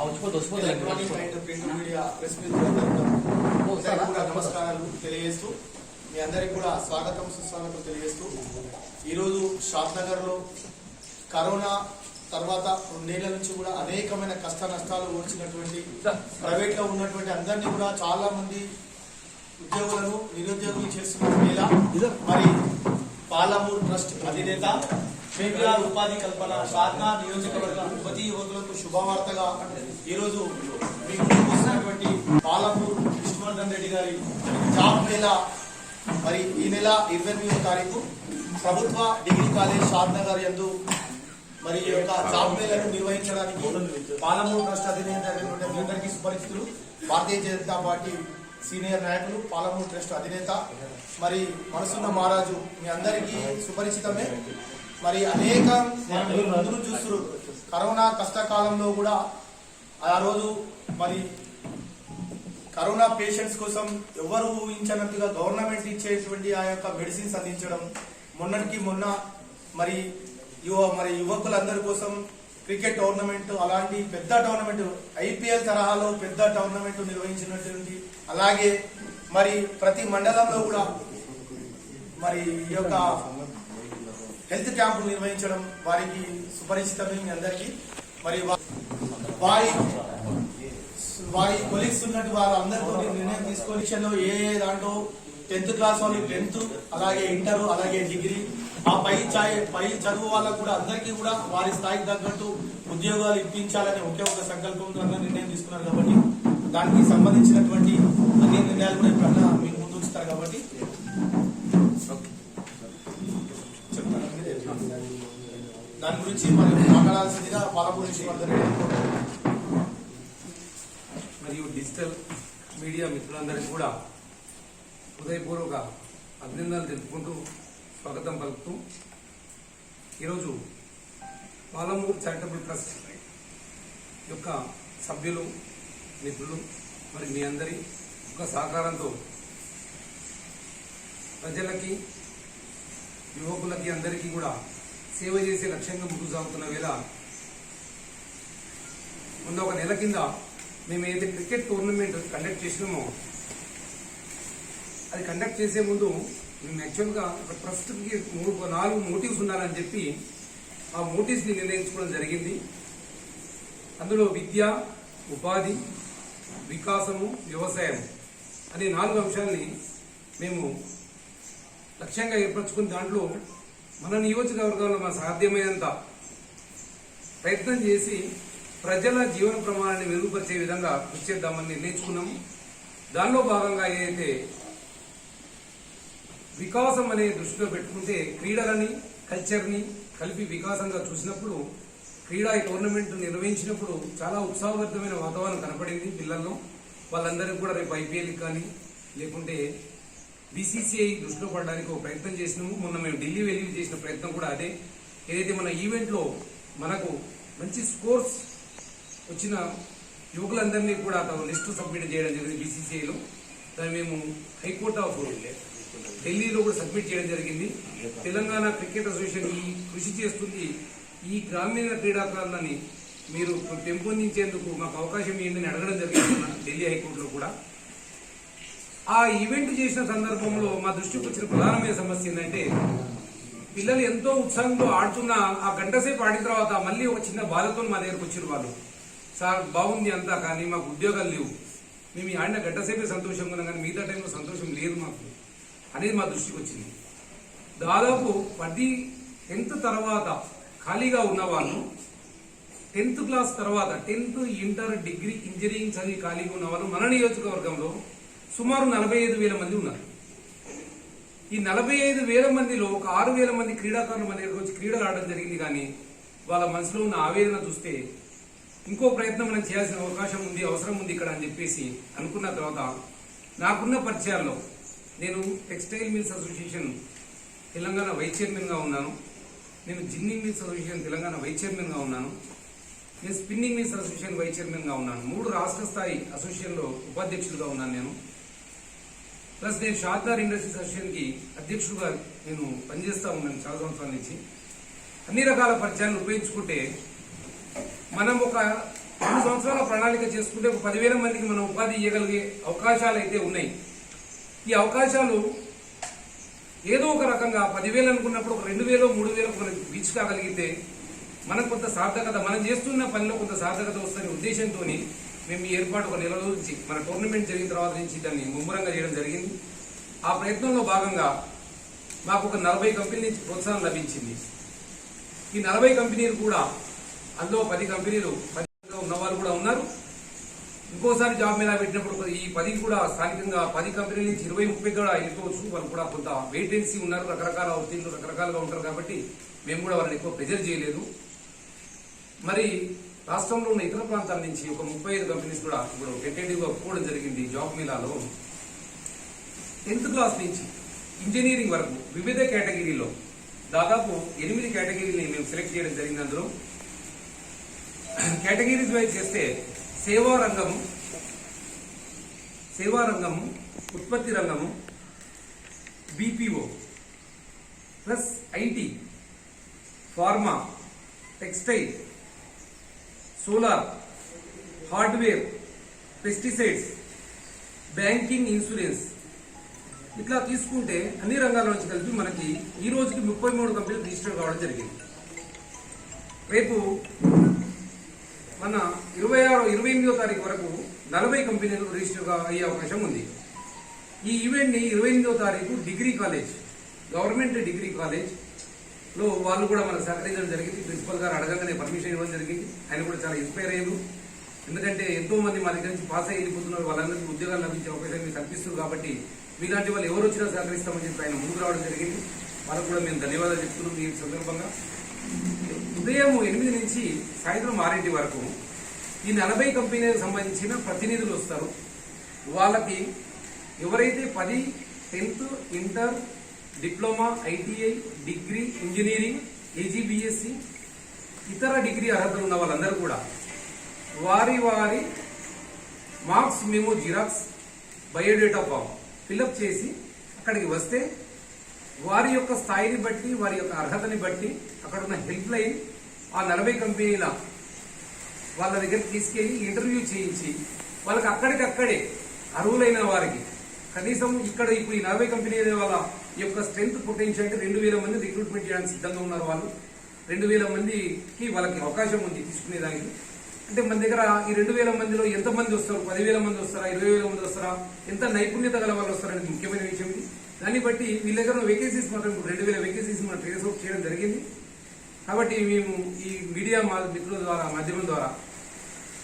Electronic and print media press నమస్కారాలు తెలియజేస్తూ మీ అందరికి కూడా స్వాగతం సుస్వాగతం తెలియజేస్తూ ఈరోజు షాద్ నగర్ లో కరోనా తర్వాత 2 నెలల నుంచి కూడా అనేకమైన కష్ట నష్టాలు వచ్చినటువంటి ప్రైవేట్ లో ఉన్నటువంటి అందరినీ కూడా చాలా మంది ఉద్యోగులను నిరుద్యోగులు చేస్తున్న వేళ మరి పాలమూరు ట్రస్ట్ అధినేత కేవీఆర్ ఉపాధి కల్పన సాధన నియోజకవర్గ యువతీ యువకులకు శుభవార్తగా ఈరోజు మీకు చూసినటువంటి పాలమూరు విష్ణువర్ధన్ రెడ్డి గారి జాబ్ మేళా మరి ఈ నెల 28వ తారీఖు ప్రభుత్వ డిగ్రీ కాలేజ్ షాద్ నగర్ యందు మరి ఈ యొక్క జాబ్ మేళను నిర్వహించడానికి పాలమూరు ట్రస్ట్ అధినేత అందరికీ సుపరిచితులు భారతీయ జనతా పార్టీ సీనియర్ నాయకులు పాలమూరు ట్రస్ట్ అధినేత మరి మనసున్న మహారాజు మీ అందరికీ సుపరిచితమే మరి అనేక ముందు చూస్తున్నారు కరోనా కష్టకాలంలో కూడా ఆ రోజు మరి కరోనా పేషెంట్స్ కోసం ఎవరు ఊహించినట్టుగా గవర్నమెంట్ ఇచ్చేటువంటి ఆ యొక్క మెడిసిన్స్ అందించడం మొన్నటికి మొన్న మరి యువకులందరి కోసం క్రికెట్ టోర్నమెంట్ అలాంటి పెద్ద టోర్నమెంట్ ఐపీఎల్ తరహాలో పెద్ద టోర్నమెంట్ నిర్వహించినటువంటి అలాగే మరి ప్రతి మండలంలో కూడా మరి ఈ యొక్క హెల్త్ క్యాంపులు నిర్వహించడం వారికి సుపరిచితమే మీ అందరికీ మరి వారి కొలీగ్స్ ఉన్నట్టు వాళ్ళందరితో నిర్ణయం తీసుకొని ఏ దాంట్లో 10th క్లాస్ వాళ్ళు 10th అలాగే ఇంటర్ అలాగే డిగ్రీ ఆ పై చదువు వాళ్ళకు కూడా అందరికీ కూడా వారి స్థాయికి తగ్గట్టు ఉద్యోగాలు ఇప్పించాలని ఒకే ఒక సంకల్పంతో అందరూ నిర్ణయం తీసుకున్నారు కాబట్టి దానికి సంబంధించినటువంటి అన్ని నిర్ణయాలు కూడా ఇప్పుడు మీకు ముందు ఉంచుతారు కాబట్టి దాని గురించి మనం మాట్లాడాల్సిందిగా పాలమూరు విష్ణువర్ధన్ మరియు డిజిటల్ మీడియా మిత్రులందరికీ కూడా హృదయపూర్వక అభినందనలు తెలుపుకుంటూ స్వాగతం పలుకుతూ ఈరోజు పాలమూరు చారిటబుల్ ట్రస్ట్ యొక్క సభ్యులు మిత్రులు మరి మీ అందరి ఒక సహకారంతో ప్రజలకి యువకులకి అందరికీ కూడా సేవ చేసే లక్ష్యంగా ముందుకు సాగుతున్న వేళ మొన్న ఒక నెల కింద మేము ఏదైతే క్రికెట్ టోర్నమెంట్ కండక్ట్ చేసినామో అది కండక్ట్ చేసే ముందు మేము యాక్చువల్గా ఒక ట్రస్ట్కి 4 మోటివ్స్ ఉండాలని చెప్పి ఆ మోటివ్స్ని నిర్ణయించుకోవడం జరిగింది. అందులో విద్య, ఉపాధి, వికాసము, వ్యవసాయం అనే 4 అంశాలని మేము లక్ష్యంగా ఏర్పరచుకుని దాంట్లో మన నియోజకవర్గంలో మన సాధ్యమైనంత ప్రయత్నం చేసి ప్రజల జీవన ప్రమాణాన్ని మెరుగుపరిచే విధంగా కృషి చేద్దామని నిర్ణయించుకున్నాము. దానిలో భాగంగా ఏదైతే వికాసం అనే దృష్టిలో పెట్టుకుంటే క్రీడలని కల్చర్ని కలిపి వికాసంగా చూసినప్పుడు క్రీడా టోర్నమెంట్ నిర్వహించినప్పుడు చాలా ఉత్సాహవంతమైన వాతావరణం కనపడింది పిల్లల్లో. వాళ్ళందరికీ కూడా రేపు ఐపీఎల్ కానీ లేకుంటే బీసీసీఐ దృష్టిలో పడడానికి ఒక ప్రయత్నం చేసినాము. మొన్న మేము ఢిల్లీ వెళ్ళి చేసిన ప్రయత్నం కూడా అదే. ఏదైతే మన ఈవెంట్లో మనకు మంచి స్కోర్స్ వచ్చిన యువకులందరినీ కూడా లిస్టు సబ్మిట్ చేయడం జరిగింది బీసీసీఐలో. దాన్ని మేము హైకోర్ట్ ఆఫ్ ఢిల్లీలో కూడా సబ్మిట్ చేయడం జరిగింది. తెలంగాణ క్రికెట్ అసోసియేషన్ ఈ కృషి చేస్తుంది. ఈ గ్రామీణ క్రీడాకారులని మీరు పెంపొందించేందుకు మాకు అవకాశం ఏంటని అడగడం జరిగింది ఢిల్లీ హైకోర్టులో కూడా. ఆ ఈవెంట్ చేసిన సందర్భంలో మా దృష్టికి వచ్చిన ప్రధానమైన సమస్య ఏంటంటే పిల్లలు ఎంతో ఉత్సాహంతో ఆడుతున్న ఆ గంట సేపు ఆడిన తర్వాత మళ్ళీ ఒక చిన్న బాధతో మా దగ్గరకు వచ్చిన వాళ్ళు, సార్ బాగుంది అంతా కానీ మాకు ఉద్యోగాలు లేవు, మేము ఆడిన గంట సేపే సంతోషంగా ఉన్నాం కానీ మిగతా టైంలో సంతోషం లేదు మాకు అనేది మా దృష్టికి వచ్చింది. దాదాపు 10th తర్వాత ఖాళీగా ఉన్న వాళ్ళు 10th క్లాస్ తర్వాత 10th ఇంటర్ డిగ్రీ ఇంజనీరింగ్ చదివి ఖాళీగా ఉన్న వాళ్ళు మన నియోజకవర్గంలో సుమారు 45,000 మంది ఉన్నారు. ఈ 45,000 మందిలో ఒక 6,000 మంది క్రీడాకారులు మన దగ్గరకు వచ్చి క్రీడలు ఆడడం జరిగింది. కానీ వాళ్ళ మనసులో ఉన్న ఆవేదన చూస్తే ఇంకో ప్రయత్నం మనం చేయాల్సిన అవకాశం ఉంది, అవసరం ఉంది ఇక్కడ అని చెప్పేసి అనుకున్న తర్వాత నాకున్న పరిచయాల్లో నేను textile mills association Telangana vice చైర్మన్గా ఉన్నాను, నేను ginning mills association Telangana vice చైర్మన్గా ఉన్నాను, నేను స్పిన్నింగ్ మిల్స్ అసోసియేషన్ వైస్ చైర్మన్గా ఉన్నాను, 3 రాష్ట్ర స్థాయి అసోసియేషన్లో ఉపాధ్యక్షులుగా ఉన్నాను నేను. ప్లస్ నేను షాద్ నగర్ ఇండస్ట్రీస్ అసోసియేషన్కి అధ్యక్షుడుగా నేను పనిచేస్తూ ఉన్నాను చాలా సంవత్సరాల నుంచి. అన్ని రకాల పరిచయాలను ఉపయోగించుకుంటే మనం ఒక 2 సంవత్సరాల ప్రణాళిక చేసుకుంటే ఒక 10,000 మందికి మనం ఉపాధి ఇవ్వగలిగే అవకాశాలు అయితే ఉన్నాయి. ఈ అవకాశాలు ఏదో ఒక రకంగా 10,000 అనుకున్నప్పుడు ఒక 2,000 3,000 మనకి రీచ్ కాగలిగితే మనకు కొంత సార్థకత, మనం చేస్తున్న పనిలో కొంత సార్థకత వస్తున్న ఉద్దేశంతో మేము ఈ ఏర్పాటు ఒక నెల రోజు నుంచి మన టోర్నమెంట్ జరిగిన తర్వాత నుంచి దాన్ని ముమ్మరంగా చేయడం జరిగింది. ఆ ప్రయత్నంలో భాగంగా మాకు ఒక 40 కంపెనీల నుంచి ప్రోత్సాహం లభించింది. ఈ 40 కంపెనీలు కూడా అందులో 10 కంపెనీలు ఉన్నవారు కూడా ఉన్నారు. ఇంకోసారి జాబ్ మీద పెట్టినప్పుడు ఈ 10 కూడా స్థానికంగా 10 కంపెనీల నుంచి 20-30 కూడా వెళ్ళిపోవచ్చు. వాళ్ళు కూడా కొంత వెయిటెన్సీ ఉన్నారు, రకరకాల ఒత్తిళ్లు రకరకాలుగా ఉంటారు కాబట్టి మేము కూడా వాళ్ళని ఎక్కువ ప్రెజర్ చేయలేదు. మరి రాష్ట్రంలో ఉన్న ఇతర ప్రాంతాల నుంచి ఒక 35 కంపెనీస్ కూడా ఇప్పుడు టెంటేటివ్గా ఒప్పుకోవడం జరిగింది. జాబ్ మీలాలో 10th క్లాస్ నుంచి ఇంజనీరింగ్ వరకు వివిధ కేటగిరీలో దాదాపు 8 కేటగిరీని మేము సెలెక్ట్ చేయడం జరిగింది. అందులో కేటగిరీస్ వైజ్ చేస్తే సేవా రంగము, ఉత్పత్తి రంగము, BPO plus IT, pharma, textile, solar, hardware, pesticides, banking, insurance ఇట్లా తీసుకుంటే అన్ని రంగాల నుంచి కలిపి మనకి ఈ రోజుకి 33 కంపెనీలు రిజిస్టర్ కావడం జరిగింది. రేపు మన 28వ తారీఖు వరకు 40 కంపెనీలు రిజిస్టర్ అయ్యే అవకాశం ఉంది. ఈ ఈవెంట్ ని 28వ తారీఖు degree college, government degree college లో వాళ్ళు కూడా మనకు సహకరించడం జరిగింది. ప్రిన్సిపల్ గారు అడగగానే పర్మిషన్ ఇవ్వడం జరిగింది. ఆయన కూడా చాలా ఇన్స్పైర్ అయ్యారు. ఎందుకంటే ఎంతో మంది మా దగ్గర నుంచి పాస్ అయ్యి వెళ్ళిపోతున్నారు, వాళ్ళందరికీ ఉద్యోగాలు లభించే అవకాశం మీకు కల్పిస్తుంది. కాబట్టి మీలాంటి వాళ్ళు ఎవరు వచ్చినా సహకరిస్తామని చెప్పి ఆయన ముందుకు రావడం జరిగింది. వాళ్ళకు కూడా మేము ధన్యవాదాలు చెప్తున్నాం. ఈ సందర్భంగా ఉదయం 8 నుంచి సాయంత్రం 6 వరకు ఈ 40 కంపెనీలకు సంబంధించిన ప్రతినిధులు వస్తారు. వాళ్ళకి ఎవరైతే 10 10th, inter, diploma, ITI, degree, engineering, AGBSc ఇతర డిగ్రీ అర్హతలు ఉన్న వాళ్ళందరూ కూడా వారి marks memo xerox, biodata form fill up చేసి అక్కడికి వస్తే వారి యొక్క స్థాయిని బట్టి, వారి యొక్క అర్హతని బట్టి అక్కడ ఉన్న హెల్ప్ లైన్ ఆ 40 కంపెనీల వాళ్ళ దగ్గరికి తీసుకెళ్లి ఇంటర్వ్యూ చేయించి వాళ్ళకి అక్కడికక్కడే అర్హులైన వారికి కనీసం ఇప్పుడు ఈ 40 కంపెనీల వాళ్ళ యొక్క స్ట్రెంత్ పొటెన్షియల్ అంటే 2,000 మంది రిక్రూట్మెంట్ చేయడానికి సిద్ధంగా ఉన్నారు. వాళ్ళు 2,000 మందికి వాళ్ళకి అవకాశం ఉంది తీసుకునేదానికి. అంటే మన దగ్గర ఈ 2,000 మందిలో ఎంతమంది వస్తారు, 10,000 మంది వస్తారా, 20,000 మంది వస్తారా, ఎంత నైపుణ్యత గల వాళ్ళు వస్తారనేది ముఖ్యమైన విషయం. దాన్ని బట్టి వీళ్ళ దగ్గర వేకెన్సీస్ మాత్రం 2,000 వేకెన్సీస్ మనం ట్రేస్ అవుట్ చేయడం జరిగింది. కాబట్టి మేము ఈ మీడియా మిత్రుల ద్వారా, మాధ్యమం ద్వారా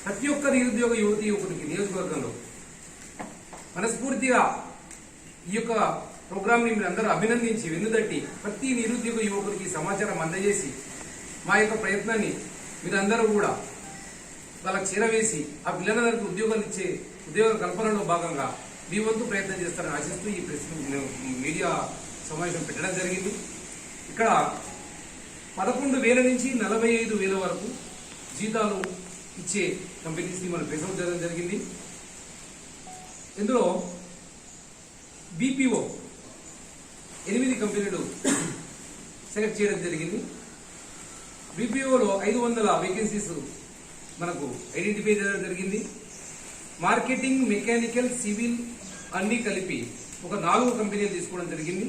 ప్రతి ఒక్క నిరుద్యోగ యువతి యువకుడికి నియోజకవర్గంలో మనస్ఫూర్తిగా ఈ యొక్క ప్రోగ్రామ్ ని మీరందరూ అభినందించి వెన్నుదట్టి ప్రతి నిరుద్యోగ యువకుడికి సమాచారం అందజేసి మా యొక్క ప్రయత్నాన్ని మీరందరూ కూడా వాళ్ళకి చేరవేసి ఆ పిల్లలందరికీ ఉద్యోగ కల్పనలో భాగంగా మీ వంతు ప్రయత్నం చేస్తారని ఆశిస్తూ ఈ మీడియా సమావేశం పెట్టడం జరిగింది. ఇక్కడ 11,000 నుంచి 45,000 వరకు జీతాలు ఇచ్చే కంపెనీస్ ని మనం ప్రెసెంట్ చేయడం జరిగింది. ఇందులో బీపీఓ 8 కంపెనీలు సెలెక్ట్ చేయడం జరిగింది. బీపీఓలో 500 వేకెన్సీస్ మనకు ఐడెంటిఫై చేయడం జరిగింది. మార్కెటింగ్, మెకానికల్, సివిల్ అన్ని కలిపి ఒక 4 కంపెనీలు తీసుకోవడం జరిగింది.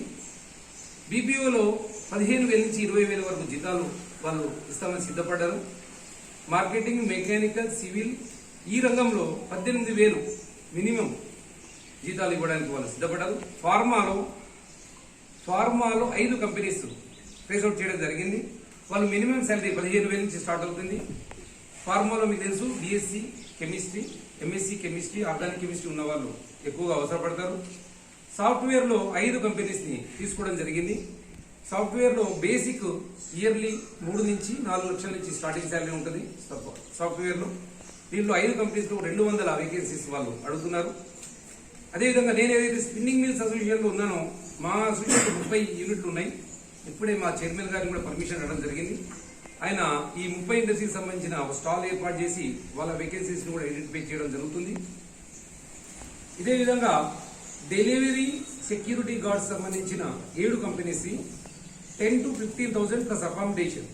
బీపీఓలో 15,000 నుంచి 20,000 వరకు జీతాలు వాళ్ళు ఇస్తామని సిద్ధపడ్డారు. మార్కెటింగ్, మెకానికల్, సివిల్ ఈ రంగంలో 18,000 మినిమం జీతాలు ఇవ్వడానికి వాళ్ళు సిద్ధపడ్డారు. ఫార్మాలో 5 కంపెనీస్ ట్రేస్ అవుట్ చేయడం జరిగింది. వాళ్ళు మినిమం శాలరీ 15,000 నుంచి స్టార్ట్ అవుతుంది. ఫార్మాలో మీకు తెలుసు BSc chemistry, MSc chemistry, organic chemistry ఉన్న వాళ్ళు ఎక్కువగా అవసరపడతారు. సాఫ్ట్వేర్ లో 5 కంపెనీస్ ని తీసుకోవడం జరిగింది. సాఫ్ట్వేర్ లో బేసిక్ ఇయర్లీ 3 నుంచి 4 లక్షల నుంచి స్టార్టింగ్ శాలరీ ఉంటుంది సాఫ్ట్వేర్ లో. దీంట్లో 5 కంపెనీస్ లో 200 వేకెన్సీస్ వాళ్ళు అడుగుతున్నారు. అదేవిధంగా నేను ఏదైతే స్పిన్నింగ్ మిల్స్ అసోసియేషన్ లో ఉన్నానో మా అసోసియేషన్ 30 యూనిట్లు ఉన్నాయి. ఇప్పుడే మా చైర్మన్ గారిని కూడా పర్మిషన్ ఇవ్వడం జరిగింది. ఆయన ఈ 30 ఇండస్ట్రీకి సంబంధించిన ఒక స్టాల్ ఏర్పాటు చేసి వాళ్ళ వేకెన్సీస్ ని కూడా ఐడెంటిఫై చేయడం జరుగుతుంది. ఇదే విధంగా డెలివరీ సెక్యూరిటీ గార్డ్స్ సంబంధించిన 7 కంపెనీస్ 10 to 15,000 ప్లస్ అకామిడేషన్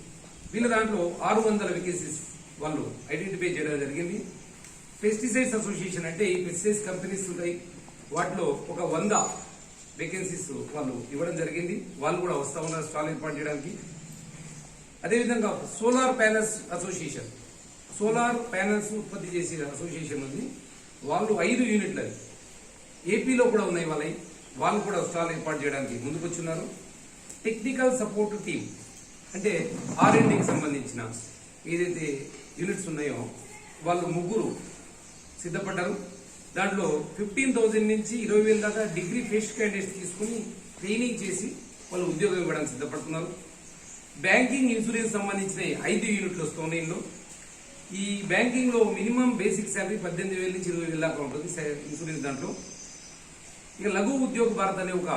వీళ్ళ దాంట్లో 600 వేకెన్సీస్ వాళ్ళు ఐడెంటిఫై చేయడం జరిగింది. పెస్టిసైడ్స్ అసోసియేషన్ అంటే ఈ పెస్టిసైడ్స్ కంపెనీస్ ఉంటాయి, వాటిలో ఒక 100 వేకెన్సీస్ వాళ్ళు ఇవ్వడం జరిగింది. వాళ్ళు కూడా వస్తా ఉన్నారు స్టాల్ ఏర్పాటు చేయడానికి. అదేవిధంగా solar panels association, solar panels ఉత్పత్తి చేసే అసోసియేషన్ ఉంది. వాళ్ళు 5 యూనిట్లు ఏపీలో కూడా ఉన్నాయి వాళ్ళవి. వాళ్ళు కూడా స్టాల్ ఏర్పాటు చేయడానికి ముందుకొచ్చున్నారు. టెక్నికల్ సపోర్ట్ టీమ్ అంటే R&Dకి సంబంధించిన ఏదైతే యూనిట్స్ ఉన్నాయో వాళ్ళు 3 సిద్ధపడ్డారు. దాంట్లో 15,000 నుంచి 20,000 దాకా డిగ్రీ ఫ్రెష్ క్యాండిడేట్స్ తీసుకుని ట్రైనింగ్ చేసి వాళ్ళు ఉద్యోగం ఇవ్వడానికి సిద్ధపడుతున్నారు. బ్యాంకింగ్ ఇన్సూరెన్స్ సంబంధించిన 5 యూనిట్లు వస్తున్నాయి. ఇందులో ఈ బ్యాంకింగ్ లో మినిమం బేసిక్ శాలరీ 18,000 నుంచి 20,000 దాకా ఉంటుంది ఇన్సూరెన్స్ దాంట్లో. ఇక లఘు ఉద్యోగ భారత్ అనే ఒక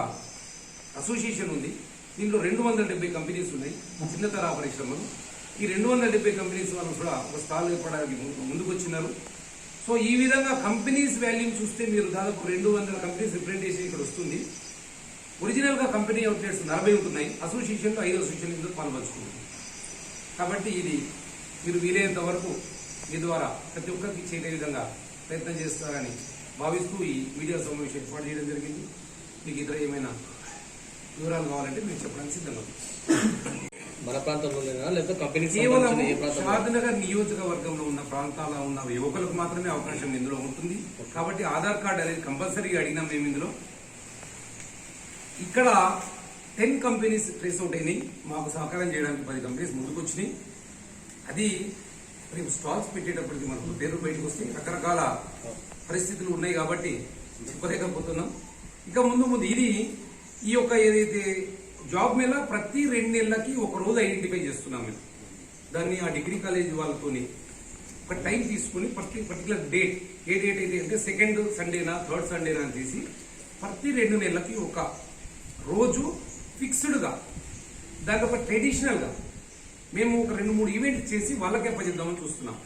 అసోసియేషన్ ఉంది. దీంట్లో 270 కంపెనీస్ ఉన్నాయి చిన్నతర పరిశ్రమలు. ఈ 270 కంపెనీస్ వాళ్ళు కూడా ఒక స్టాల్ ఏర్పడడానికి ముందుకు వచ్చినారు. సో ఈ విధంగా కంపెనీస్ వాల్యూ చూస్తే మీరు దాదాపు 200 కంపెనీస్ రిప్రజెంటేషన్ ఇక్కడ వస్తుంది. ఒరిజినల్ గా కంపెనీ అవుట్లెట్స్ 40 ఉంటున్నాయి. అసోసియేషన్లో 5 అసోసియేషన్లు పాల్పంచుకుంటుంది. కాబట్టి ఇది మీరు వీలైనంత వరకు మీ ద్వారా ప్రతి ఒక్కరికి చేరే విధంగా ప్రయత్నం చేస్తారని భావిస్తూ ఈ మీడియా సమావేశం ఏర్పాటు చేయడం జరిగింది. మీకు ఇతర ఏమైనా వివరాలు కావాలంటే మీరు చెప్పడానికి సిద్ధంగా మన ప్రాంతంలో లేదా కంపెనీ కేవలం షాద్నగర్ నియోజకవర్గంలో ఉన్న ప్రాంతాల్లో ఉన్న యువకులకు మాత్రమే అవకాశం ఇందులో ఉంటుంది. కాబట్టి ఆధార్ కార్డు అనేది కంపల్సరీగా అడిగినాం మేము ఇందులో. ఇక్కడ 10 కంపెనీస్ ట్రేస్ అవుట్ అయినాయి. మాకు సహకారం చేయడానికి 10 కంపెనీస్ ముందుకు వచ్చినాయి. అది రేపు స్టాల్స్ పెట్టేటప్పటికి మనకు పేరు బయటకు వస్తాయి. రకరకాల పరిస్థితులు ఉన్నాయి కాబట్టి చెప్పలేకపోతున్నాం. ఇక ముందు ఇది ఈ యొక్క ఏదైతే జాబ్ మేళ ప్రతి 2 నెలలకి ఒక రోజు ఐడెంటిఫై చేస్తున్నాం మేము. దాన్ని ఆ డిగ్రీ కాలేజ్ వాళ్ళతోని ఒక టైం తీసుకుని పర్టికులర్ డేట్, ఏ డేట్ అయితే అంటే 2nd సండేనా 3rd సండేనా అని తీసి ప్రతి 2 నెలలకి ఒక రోజు ఫిక్స్డ్ గా దాని ఒక ట్రెడిషనల్ గా మేము ఒక 2-3 ఈవెంట్స్ చేసి వాళ్ళకే అప్పచెప్దామని చూస్తున్నాం.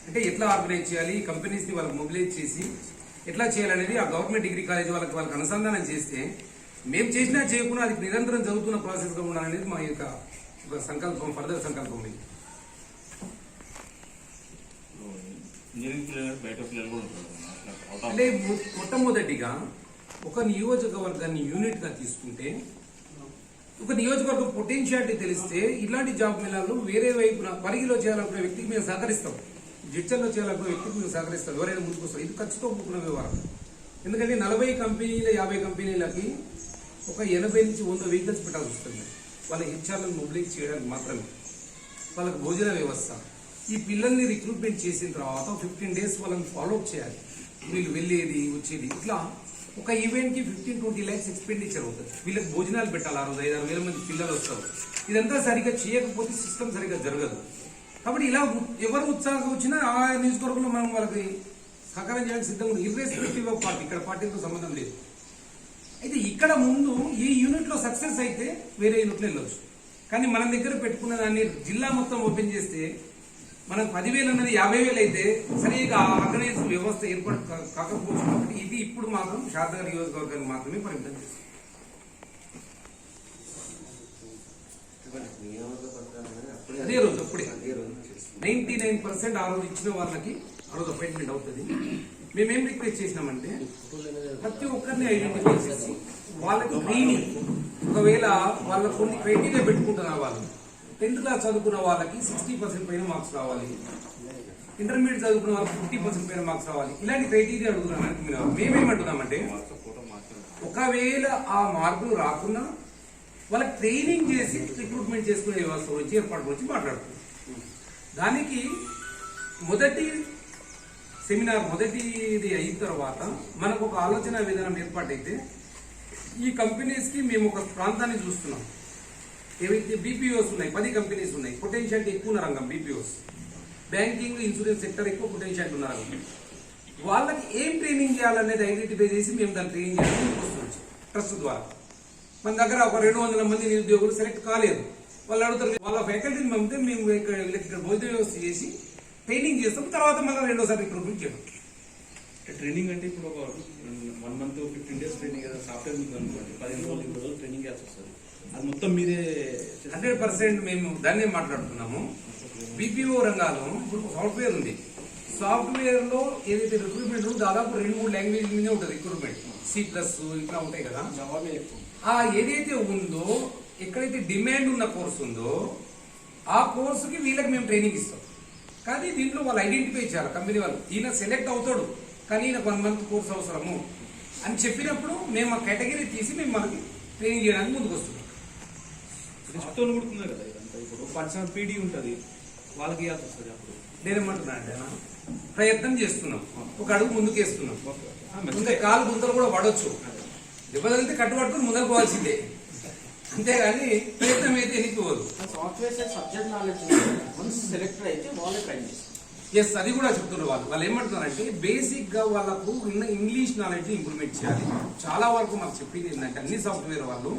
అంటే ఎట్లా ఆర్గనైజ్ చేయాలి, కంపెనీస్ ని వాళ్ళకి మొబిలైజ్ చేసి ఎట్లా చేయాలనేది ఆ గవర్నమెంట్ డిగ్రీ కాలేజ్ వాళ్ళకి అనుసంధానం చేస్తే మేము చేసినా చేయకుండా అది నిరంతరం జరుగుతున్న ప్రాసెస్ గా ఉండాలనేది మా యొక్క ఒక సంకల్పం, ఫర్దర్ సంకల్పం ఇది. అంటే మొట్టమొదటిగా ఒక నియోజకవర్గాన్ని యూనిట్ గా తీసుకుంటే ఒక నియోజకవర్గం పొటెన్షియాలిటీ తెలిస్తే ఇలాంటి జాబ్ మేళాలు వేరే వైపున పరిగిలో చేయాలనుకునే వ్యక్తికి మేము సహకరిస్తాం, జిడ్చల్లో చేయాలనుకునే వ్యక్తికి మేము సహకరిస్తాం. ఎవరైనా ముందుకు వస్తారు. ఇది ఖచ్చితంగా ఒప్పుకున్న వ్యవహారం. ఎందుకంటే 40 కంపెనీల 50 కంపెనీలకి ఒక 80 నుంచి 100 వెహికల్స్ పెట్టాల్సి వస్తుంది. వాళ్ళ హెచ్ఆర్లను మొబిలైజ్ చేయడానికి మాత్రమే. వాళ్ళకి భోజన వ్యవస్థ, ఈ పిల్లల్ని రిక్రూట్మెంట్ చేసిన తర్వాత 15 days వాళ్ళని ఫాలోఅప్ చేయాలి. వీళ్ళు వెళ్ళేది వచ్చేది ఇట్లా ఒక ఈవెంట్ కి 15-20 lakhs ఎక్స్పెండిచర్ అవుతుంది. వీళ్ళకి భోజనాలు పెట్టాలి. ఆ రోజు 5-6 వేల మంది పిల్లలు వస్తారు. ఇదంతా సరిగ్గా చేయకపోతే సిస్టమ్ సరిగ్గా జరగదు. కాబట్టి ఇలా ఎవరు ఉత్సాహంగా వచ్చినా ఆ నియోజకవర్గంలో మనం వాళ్ళకి సహకారం చేయడానికి సిద్ధంగా ఉంది. ఇర్రెస్పెక్టివ్ ఆఫ్ పార్టీ, ఇక్కడ పార్టీతో సంబంధం లేదు. అయితే ఇక్కడ ముందు ఈ యూనిట్ లో సక్సెస్ అయితే వేరే యూనిట్ లో వెళ్ళొచ్చు. కానీ మన దగ్గర పెట్టుకున్న దాన్ని జిల్లా మొత్తం ఓపెన్ చేస్తే మనకు 10,000 అన్నది 50,000 అయితే సరిగా ఆర్గనైజ్ వ్యవస్థ ఏర్పాటు కాకపోవచ్చు. కాబట్టి ఇది ఇప్పుడు మాత్రం షాద్నగర్ నియోజకవర్గానికి మాత్రమే పరిమితం చేస్తుంది. అదే రోజు అప్పుడే 99% ఆ రోజు ఇచ్చిన వాళ్ళకి ఆ రోజు అపాయింట్మెంట్ అవుతుంది. మేమేం రిక్వెస్ట్ చేసినామంటే ప్రతి ఒక్కరిని ఐడెంటిఫై చేసి వాళ్ళకి ట్రైనింగ్, ఒకవేళ వాళ్ళ కొన్ని క్రైటీరియా పెట్టుకుంటున్నారు. వాళ్ళు 10th క్లాస్ చదువుకున్న వాళ్ళకి 60% పైన మార్క్స్ రావాలి, ఇంటర్మీడియట్ చదువుకున్న వాళ్ళకి 50% పైన మార్క్స్ రావాలి. ఇలాంటి క్రైటీరియా అడుగుతున్నాం. మేమేమంటున్నామంటే ఒకవేళ ఆ మార్కులు రాకుండా వాళ్ళకి ట్రైనింగ్ చేసి రిక్రూట్మెంట్ చేసుకునే వ్యవస్థ గురించి ఏర్పాటు గురించి మాట్లాడుతున్నాం. దానికి మొదటి సెమినార్ మొదటిది అయిన తర్వాత మనకు ఒక ఆలోచన విధానం ఏర్పాటైతే ఈ కంపెనీస్ కి మేము ఒక ప్రాంతాన్ని చూస్తున్నాం. ఏవైతే బీపీఓస్ ఉన్నాయి, 10 కంపెనీస్ ఉన్నాయి. పొటెన్షియాలిటీ ఎక్కువ ఉన్న రంగం బీపీఓస్. బ్యాంకింగ్, ఇన్సూరెన్స్ సెక్టర్ ఎక్కువ పొటెన్షియాలిటీ ఉన్న రంగం. వాళ్ళకి ఏం ట్రైనింగ్ చేయాలనేది ఐడెంటిఫై చేసి మేము దాన్ని ట్రైనింగ్ చేయాలని వస్తుంది ట్రస్ట్ ద్వారా. మన దగ్గర ఒక 200 మంది నిరుద్యోగులు సెలెక్ట్ కాలేదు. వాళ్ళు అడుగుతారు, వాళ్ళ ఫ్యాకల్టీని పంపితే మేము ఇక్కడ భౌతిక వ్యవస్థ చేసి ట్రైనింగ్ చేస్తాం. తర్వాత మళ్ళీ 2వ రిక్రూట్మెంట్ చేయడం. ట్రైనింగ్ అంటే ఇప్పుడు ఒక 1 month 15 days ట్రైనింగ్ సాఫ్ట్వేర్ అనుకోండి, 15 రోజులు ట్రైనింగ్ చేయాల్సి వస్తుంది. అది మొత్తం మీరే 100% మేము దాన్నే మాట్లాడుతున్నాము. బీపీఓ రంగాల్లో ఇప్పుడు సాఫ్ట్వేర్ ఉంది. సాఫ్ట్వేర్ లో ఏదైతే రిక్రూట్మెంట్ ఉందో దాదాపు 2-3 లాంగ్వేజ్ మీదే ఉంటుంది రిక్రూట్మెంట్. C+ ఇట్లా ఉంటాయి కదా. ఆ ఏదైతే ఉందో ఎక్కడైతే డిమాండ్ ఉన్న కోర్సు ఉందో ఆ కోర్సుకి వీళ్ళకి మేము ట్రైనింగ్ ఇస్తాం. కానీ దీంట్లో వాళ్ళు ఐడెంటిఫై చేయాలి కంపెనీ వాళ్ళు. ఈయన సెలెక్ట్ అవుతాడు కానీ ఈయన 1 month కోర్స్ అవసరము అని చెప్పినప్పుడు మేము ఆ కేటగిరీ తీసి మేము మనకి ట్రైనింగ్ చేయడానికి ముందుకు వస్తున్నాం. రిస్క్తో కొడుతున్నారు కదా ఇదంతా. ఇప్పుడు పర్సనల్ పీడీ ఉంటుంది, వాళ్ళకి ఇవ్వాల్సి వస్తుంది. అప్పుడు నేనేమంటున్నా అంటే ప్రయత్నం చేస్తున్నాం, ఒక అడుగు ముందుకు వేస్తున్నాం. ఓకే, ముందే కాలు గుంతలు కూడా పడవచ్చు, దెబ్బ తగిలితే కట్టుబట్టుకుని ముందరకు పోవాల్సిందే, అంతేగాని ప్రయత్నం అయితే ఎన్నిపోదు. Software subject knowledge once selector అయితే వాళ్ళే ట్రైన్ చేస్తారు. ఎస్, అది కూడా చెప్తున్నారు వాళ్ళు ఏమంటున్నారంటే బేసిక్ గా వాళ్ళకు ఉన్న ఇంగ్లీష్ నాలెడ్జ్ ఇంప్రూవ్మెంట్ చేయాలి. చాలా వరకు మాకు చెప్పింది ఏంటంటే అన్ని సాఫ్ట్వేర్ వాళ్ళు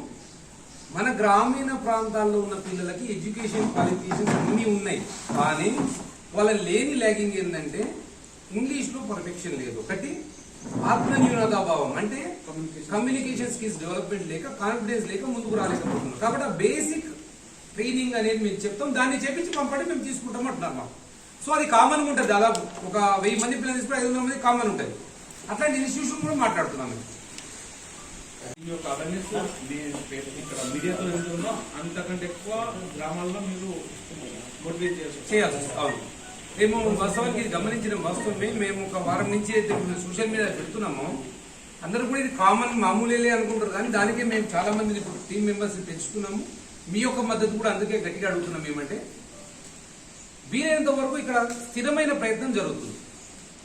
మన గ్రామీణ ప్రాంతాల్లో ఉన్న పిల్లలకి ఎడ్యుకేషన్ క్వాలిఫికేషన్స్ అన్నీ ఉన్నాయి, కానీ వాళ్ళ లేని ల్యాగింగ్ ఏంటంటే ఇంగ్లీష్ లో పర్ఫెక్షన్ లేదు. ఒకటి ఆత్మన్యూనతాభావం, అంటే కమ్యూనికేషన్ స్కిల్స్ డెవలప్మెంట్ లేక, కాన్ఫిడెన్స్ లేక ముందుకు రాలేకపోతున్నారు. కాబట్టి ఆ బేసిక్ ట్రైనింగ్ అనేది మేము చెప్తాం, దాన్ని చెప్పించి పంపండి మేము తీసుకుంటాం అంటున్నారు మాకు. సో అది కామన్ గా ఉంటుంది. దాదాపు ఒక 1000 మంది పిల్లలు తీసుకుంటే 500 మంది కామన్ ఉంటుంది. అట్లాంటి ఇన్స్టిట్యూషన్ కూడా మాట్లాడుతున్నాం మేము. ఈ యొక్క అవేర్నెస్ ఇక్కడ మీడియాతో వెళ్తుందో అంతకంటే ఎక్కువ గ్రామాల్లో మీరు మోటివేట్ చేయాల్సి వస్తుంది. అవును, మేము వాస్తవానికి ఇది గమనించిన వాస్తవమే. మేము ఒక వారం నుంచి సోషల్ మీడియా పెడుతున్నాము. అందరూ కూడా ఇది కామన్ మామూలే అనుకుంటారు, కానీ దానికే మేము చాలా మందిని ఇప్పుడు టీం మెంబర్స్ తెచ్చుకున్నాము. మీ యొక్క మద్దతు కూడా అందుకే గట్టిగా అడుగుతున్నాం. ఏమంటే వీలైనంత వరకు ఇక్కడ స్థిరమైన ప్రయత్నం జరుగుతుంది.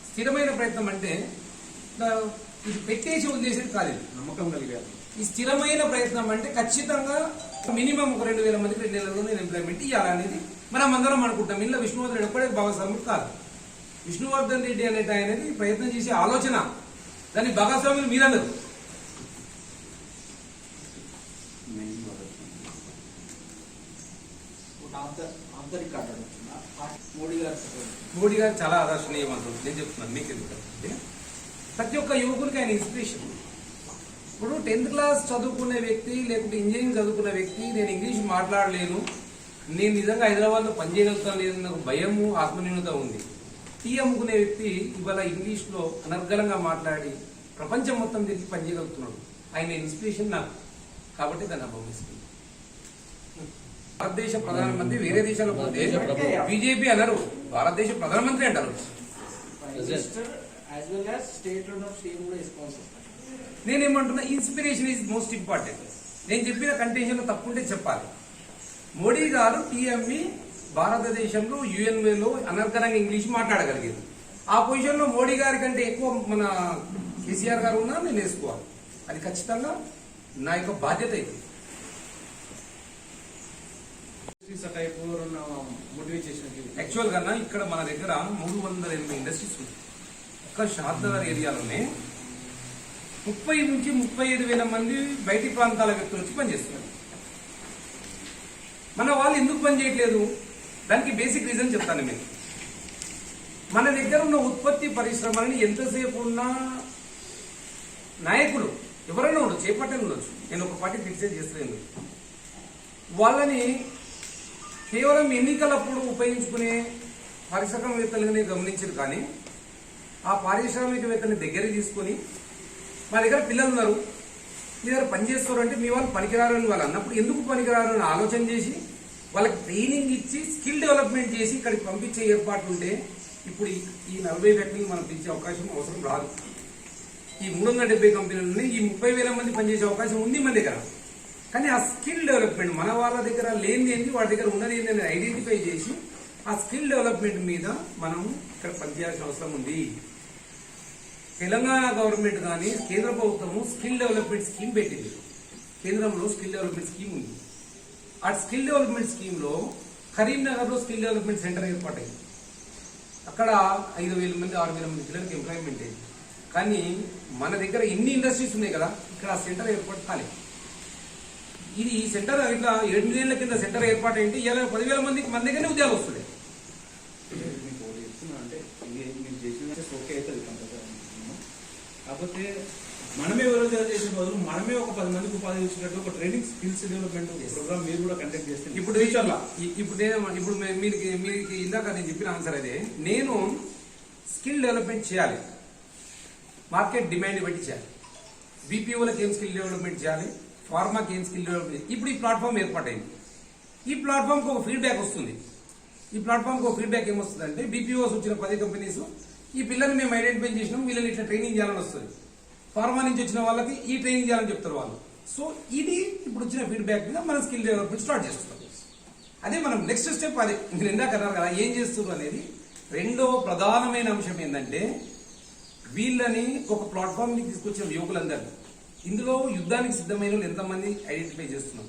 స్థిరమైన ప్రయత్నం అంటే ఇది పెట్టేసి వదిలేసేది కాదు. నమ్మకం కలిగారు. ఈ స్థిరమైన ప్రయత్నం అంటే ఖచ్చితంగా మినిమం ఒక 2000 మందికి 2 నెలల్లో నేను ఎంప్లాయ్మెంట్ ఇవ్వాలనేది మనం అందరం అనుకుంటాం. ఇంట్లో విష్ణువర్ధన్ రెడ్డి ఒక్కడే భాగస్వాములు కాదు. విష్ణువర్ధన్ రెడ్డి అనేది ప్రయత్నం చేసే ఆలోచన, దాని భాగస్వాములు మీరందరూ. మోడీ గారు చాలా ఆదర్శనీయమంటారు. నేను చెప్తున్నాను మీకు ఎందుకంటే ప్రతి ఒక్క యువకునికి ఆయన ఇన్స్పిరేషన్. ఇప్పుడు 10th క్లాస్ చదువుకునే వ్యక్తి లేకుంటే ఇంజనీరింగ్ చదువుకున్న వ్యక్తి నేను ఇంగ్లీష్ మాట్లాడలేను, నేను నిజంగా హైదరాబాద్లో పనిచేయగలుగుతాను లేదు నాకు భయము, ఆత్మన్యూనత ఉంది. టీ అమ్ముకునే వ్యక్తి ఇవాళ ఇంగ్లీష్లో అనర్గళంగా మాట్లాడి ప్రపంచం మొత్తం తిరిగి పనిచేయగలుగుతున్నాడు. ఆయన ఇన్స్పిరేషన్ నాకు, కాబట్టి దాన్ని అభ్యసిస్తుంది. భారతదేశ ప్రధానమంత్రి వేరే దేశాలకు పోతే బీజేపీ అనరు, భారతదేశ ప్రధానమంత్రి అంటారు. నేనేమంటున్నా, ఇన్స్పిరేషన్ ఈజ్ మోస్ట్ ఇంపార్టెంట్. నేను చెప్పిన కంటెన్షన్ లో తప్పుంటే చెప్పాలి. మోడీ గారు టీఎంఈ భారతదేశంలో యుఎన్ఏలో అనర్గళంగా ఇంగ్లీష్ మాట్లాడగలిగారు. ఆ పొజిషన్ లో మోడీ గారి కంటే ఎక్కువ మన కేసీఆర్ గారు ఉన్నా నేను వేసుకోవాలి. అది ఖచ్చితంగా నా యొక్క బాధ్యత అయితే. యాక్చువల్ గా ఇక్కడ మన దగ్గర 380 ఇండస్ట్రీస్ ఉన్నాయి. ఒక్క షాద్నగర్ ఏరియాలోనే 30 నుంచి 35,000 మంది బయటి ప్రాంతాల వ్యక్తులు వచ్చి పనిచేస్తున్నారు. మన వాళ్ళు ఎందుకు పనిచేయట్లేదు, దానికి బేసిక్ రీజన్ చెప్తాను మీకు. మన దగ్గర ఉన్న ఉత్పత్తి పరిశ్రమలని ఎంతసేపు ఉన్న నాయకులు ఎవరైనా ఉండొచ్చు, చేపట్టని ఉండొచ్చు, నేను ఒక పార్టీ ఫిక్స్ చేస్తున్నాను. వాళ్ళని కేవలం ఎన్నికలప్పుడు ఉపయోగించుకునే పారిశ్రామికవేత్తలుగానే గమనించారు, కానీ ఆ పారిశ్రామికవేత్తని దగ్గరికి తీసుకొని మా దగ్గర పిల్లలు ఉన్నారు, మీ దగ్గర పనిచేస్తారు అంటే మీ వాళ్ళు పనికిరారు అని వాళ్ళు అన్నప్పుడు ఎందుకు పనికిరారు అని ఆలోచన చేసి వాళ్ళకి ట్రైనింగ్ ఇచ్చి స్కిల్ డెవలప్మెంట్ చేసి ఇక్కడికి పంపించే ఏర్పాటు ఉంటే ఇప్పుడు ఈ 40 ఫ్యాక్టరీలు మనం పెంచే అవకాశం అవసరం రాదు. ఈ 370 కంపెనీలని ఈ 30,000 మంది పనిచేసే అవకాశం ఉంది మన దగ్గర. కానీ ఆ స్కిల్ డెవలప్మెంట్ మన వాళ్ళ దగ్గర లేనిది ఏంటి, వాడి దగ్గర ఉన్నది ఏంటి అనేది ఐడెంటిఫై చేసి ఆ స్కిల్ డెవలప్మెంట్ మీద మనం ఇక్కడ పనిచేయాల్సిన అవసరం ఉంది. తెలంగాణ గవర్నమెంట్ కానీ కేంద్ర ప్రభుత్వము స్కిల్ డెవలప్మెంట్ స్కీమ్ పెట్టింది. కేంద్రంలో స్కిల్ డెవలప్మెంట్ స్కీమ్ ఉంది. ఆ స్కిల్ డెవలప్మెంట్ స్కీమ్ లో కరీంనగర్ లో స్కిల్ డెవలప్మెంట్ సెంటర్ ఏర్పాటైంది. అక్కడ 5,000 మంది 6,000 మంది పిల్లలకి ఎంప్లాయ్మెంట్ అయింది. కానీ మన దగ్గర ఇన్ని ఇండస్ట్రీస్ ఉన్నాయి కదా, ఇక్కడ ఆ సెంటర్ ఏర్పాటు కాలేదు. ఇది ఈ సెంటర్ ఇట్లా 8 ఏళ్ల కింద సెంటర్ ఏర్పాటు అయింది. ఇలా 10,000 మందికి మన దగ్గరనే ఉద్యోగాలు వస్తున్నాయి. అంటే మీరు చేసిన ఓకే అవుతుంది కాకపోతే మనమే ఎవరైతే చేసే బదులు మనమే ఒక 10 మందికి ఉపాధి ఇచ్చినట్టు ఒక ట్రైనింగ్ స్కిల్స్ డెవలప్మెంట్ ప్రోగ్రామ్ మీరు కూడా కండక్ట్ చేస్తే ఇప్పుడు ఇప్పుడు మీకు ఇందాక నేను చెప్పిన ఆన్సర్ అదే. నేను స్కిల్ డెవలప్మెంట్ చేయాలి, మార్కెట్ డిమాండ్ బట్టి చేయాలి. బీపీఓలకు ఏం స్కిల్ డెవలప్మెంట్ చేయాలి, ఫార్మాకి ఏం స్కిల్ డెవలప్మెంట్. ఇప్పుడు ఈ ప్లాట్ఫామ్ ఏర్పాటైంది. ఈ ప్లాట్ఫామ్కి ఒక ఫీడ్బ్యాక్ వస్తుంది. ఈ ప్లాట్ఫామ్కి ఒక ఫీడ్బ్యాక్ ఏమొస్తుందంటే, బీపీఓస్ వచ్చిన 10 కంపెనీస్ ఈ పిల్లల్ని మేము ఐడెంటిఫై చేసినాం, వీళ్ళని ఇట్లా ట్రైనింగ్ చేయాలని వస్తుంది. ఫార్మా నుంచి వచ్చిన వాళ్ళకి ఈ ట్రైనింగ్ చేయాలని చెప్తారు వాళ్ళు. సో ఇది ఇప్పుడు వచ్చిన ఫీడ్బ్యాక్ మీద మనం స్కిల్ డెవలప్మెంట్ స్టార్ట్ చేస్తున్నాం. అదే మనం నెక్స్ట్ స్టెప్ అదే. మీరు ఇందాక అన్నారు కదా ఏం చేస్తున్నారు అనేది. రెండో ప్రధానమైన అంశం ఏంటంటే, వీళ్ళని ఒక ప్లాట్ఫామ్ ని తీసుకొచ్చిన యువకులందరినీ, ఇందులో యుద్ధానికి సిద్ధమైన వాళ్ళు ఎంతమంది ఐడెంటిఫై చేస్తున్నాం,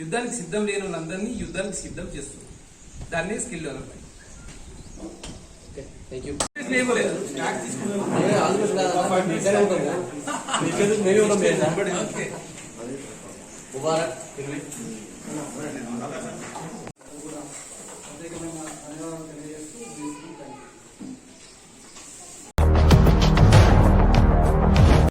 యుద్ధానికి సిద్ధం లేని వాళ్ళందరినీ యుద్ధానికి సిద్ధం చేస్తున్నాం. దాన్ని స్కిల్ డెవలప్మెంట్. ముబారక్